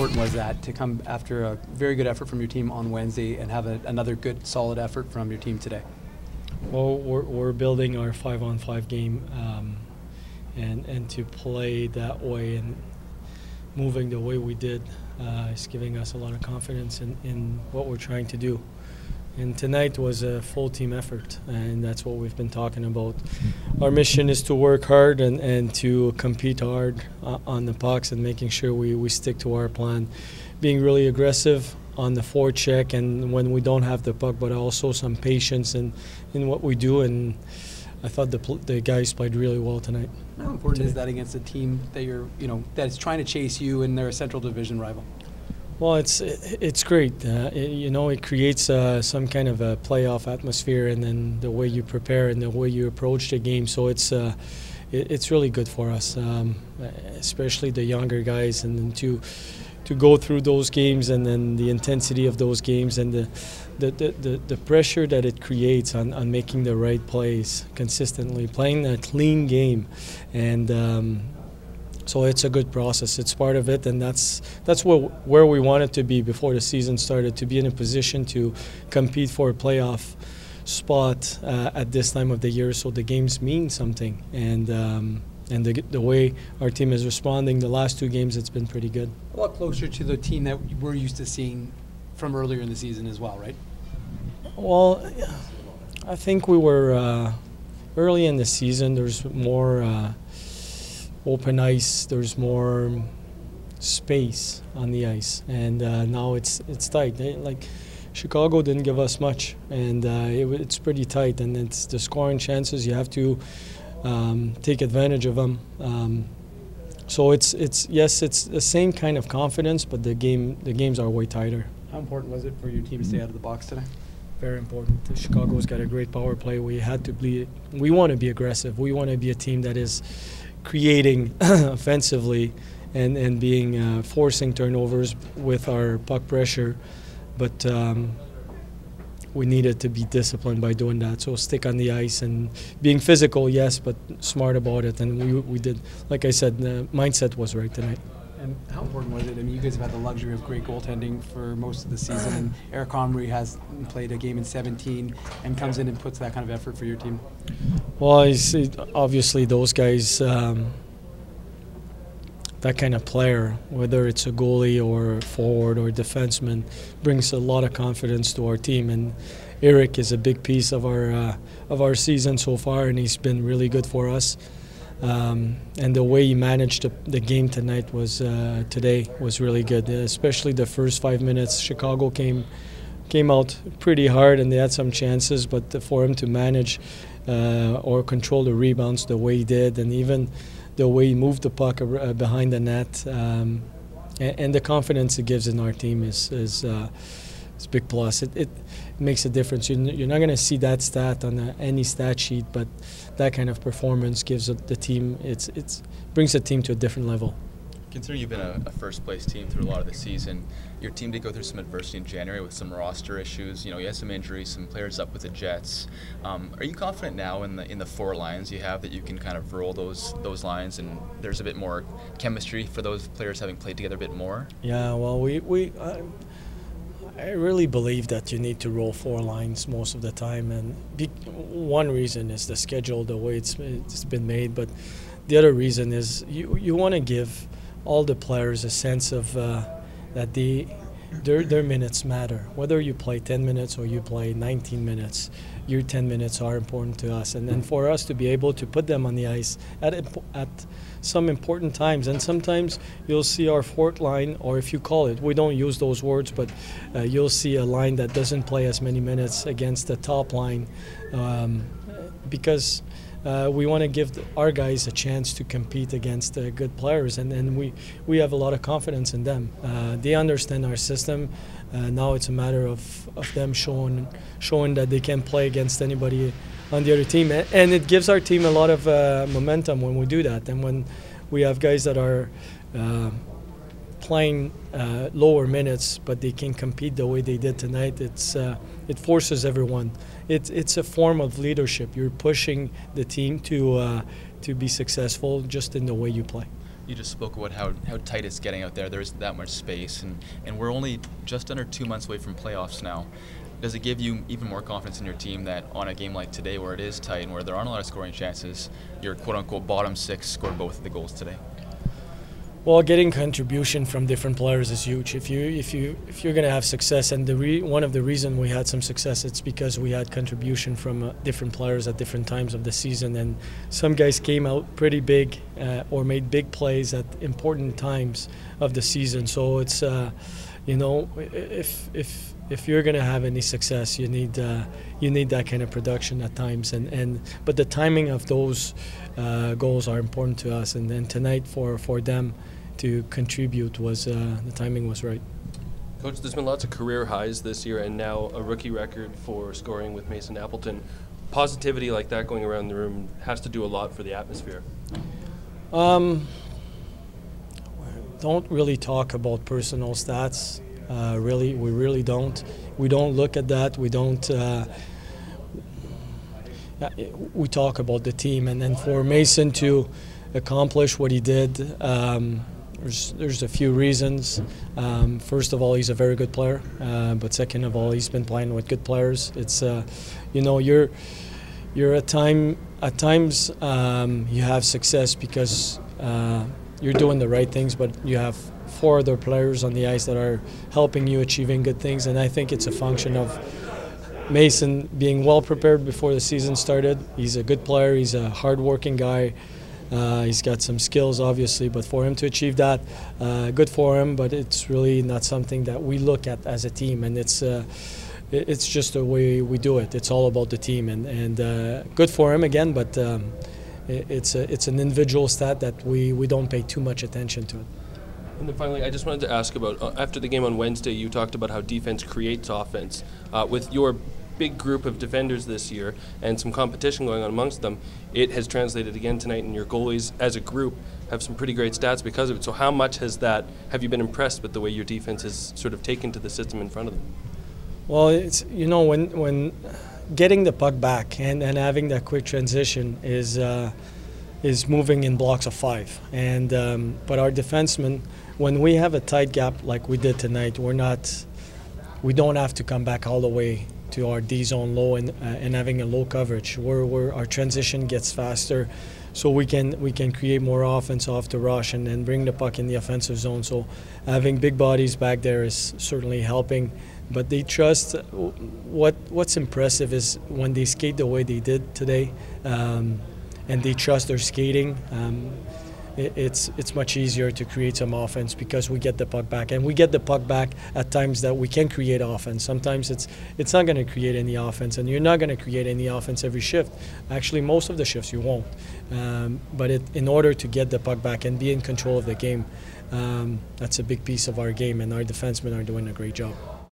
important was that to come after a very good effort from your team on Wednesday and have another good, solid effort from your team today? Well, we're building our 5-on-5 game, and to play that way and moving the way we did is giving us a lot of confidence in what we're trying to do. And tonight was a full team effort, and that's what we've been talking about. Our mission is to work hard and to compete hard on the pucks and making sure we stick to our plan. Being really aggressive on the forecheck and when we don't have the puck, but also some patience in what we do. And I thought the guys played really well tonight. How important is that against a team that that's trying to chase you and they're a Central Division rival? Well, it's great. It creates some kind of a playoff atmosphere, and then the way you prepare and the way you approach the game. So it's really good for us, especially the younger guys, and then to go through those games, and then the intensity of those games, and the pressure that it creates on making the right plays consistently, playing a clean game, and. So it's a good process. It's part of it, and that's where we wanted to be before the season started, to be in a position to compete for a playoff spot at this time of the year. So the games mean something, and the way our team is responding, the last two games, it's been pretty good. A lot closer to the team that we're used to seeing from earlier in the season as well, right? Well, I think we were early in the season. There's more. Open ice, there's more space on the ice, and now it's tight. Like Chicago didn't give us much, and it's pretty tight, and it's the scoring chances. You have to take advantage of them. So it's the same kind of confidence, but the games are way tighter. How important was it for your team to stay out of the box today? Very important. Chicago's got a great power play. We want to be aggressive. We want to be a team that is creating offensively and being forcing turnovers with our puck pressure, but we needed to be disciplined by doing that. So stick on the ice and being physical, yes, but smart about it, and we did. Like I said, the mindset was right tonight. And how important was it? I mean, you guys have had the luxury of great goaltending for most of the season, and Eric Comrie has played a game in 17 and comes in and puts that kind of effort for your team. Well, obviously those guys, that kind of player, whether it's a goalie or a forward or a defenseman, brings a lot of confidence to our team. And Eric is a big piece of our season so far, and he's been really good for us. And the way he managed the game tonight today was really good, especially the first 5 minutes. Chicago came out pretty hard, and they had some chances, but for him to manage or control the rebounds the way he did, and even the way he moved the puck behind the net, and the confidence it gives in our team is a big plus. It makes a difference. You're not going to see that stat on any stat sheet, but that kind of performance gives the team, brings the team to a different level. Considering you've been a first-place team through a lot of the season, your team did go through some adversity in January with some roster issues. You had some injuries, some players up with the Jets. Are you confident now in the four lines you have that you can kind of roll those lines, and there's a bit more chemistry for those players having played together a bit more? Yeah, well, I really believe that you need to roll four lines most of the time, and one reason is the schedule, the way it's been made, but the other reason is you want to give all the players a sense of that their minutes matter. Whether you play 10 minutes or you play 19 minutes, your 10 minutes are important to us. And then for us to be able to put them on the ice at some important times, and sometimes you'll see our fourth line, or if you call it, we don't use those words, but you'll see a line that doesn't play as many minutes against the top line because we want to give our guys a chance to compete against good players, and we have a lot of confidence in them. They understand our system. Now it's a matter of them showing that they can play against anybody on the other team, and it gives our team a lot of momentum when we do that. And when we have guys that are playing lower minutes, but they can compete the way they did tonight, it forces everyone. It's a form of leadership. You're pushing the team to be successful just in the way you play. You just spoke about how tight it's getting out there. There isn't that much space, and we're only just under 2 months away from playoffs now. Does it give you even more confidence in your team that on a game like today where it is tight and where there aren't a lot of scoring chances, your quote-unquote bottom six scored both of the goals today? Well, getting contribution from different players is huge. If you're going to have success, and one of the reasons we had some success, it's because we had contribution from different players at different times of the season, and some guys came out pretty big or made big plays at important times of the season. So it's if you're going to have any success, you need that kind of production at times, but the timing of those goals are important to us, and then tonight for them to contribute was the timing was right. Coach, there's been lots of career highs this year and now a rookie record for scoring with Mason Appleton. Positivity like that going around the room has to do a lot for the atmosphere. Don't really talk about personal stats. We really don't. We don't look at that. We don't. We talk about the team, and then for Mason to accomplish what he did, there's a few reasons. First of all, he's a very good player, but second of all, he's been playing with good players. It's you're at times you have success because you're doing the right things, but you have 4 other players on the ice that are helping you achieving good things, and I think it's a function of Mason being well prepared before the season started. He's a good player. He's a hard-working guy. He's got some skills, obviously, but for him to achieve that, good for him. But it's really not something that we look at as a team, and it's just the way we do it. It's all about the team, and good for him again. But it's an individual stat that we don't pay too much attention to it. And then finally, I just wanted to ask about, after the game on Wednesday, you talked about how defense creates offense. With your big group of defenders this year and some competition going on amongst them, it has translated again tonight, and your goalies as a group have some pretty great stats because of it. So how much have you been impressed with the way your defense has sort of taken to the system in front of them? Well, it's, when getting the puck back and having that quick transition is moving in blocks of 5. And but our defensemen, when we have a tight gap like we did tonight, we don't have to come back all the way to our D zone low and having a low coverage. Our transition gets faster, so we can create more offense off the rush and then bring the puck in the offensive zone. So having big bodies back there is certainly helping. But they trust. What's impressive is when they skate the way they did today, and they trust their skating. It's much easier to create some offense because we get the puck back, and we get the puck back at times that we can create offense. Sometimes it's not going to create any offense, and you're not going to create any offense every shift. Actually, most of the shifts you won't. But in order to get the puck back and be in control of the game, that's a big piece of our game, and our defensemen are doing a great job.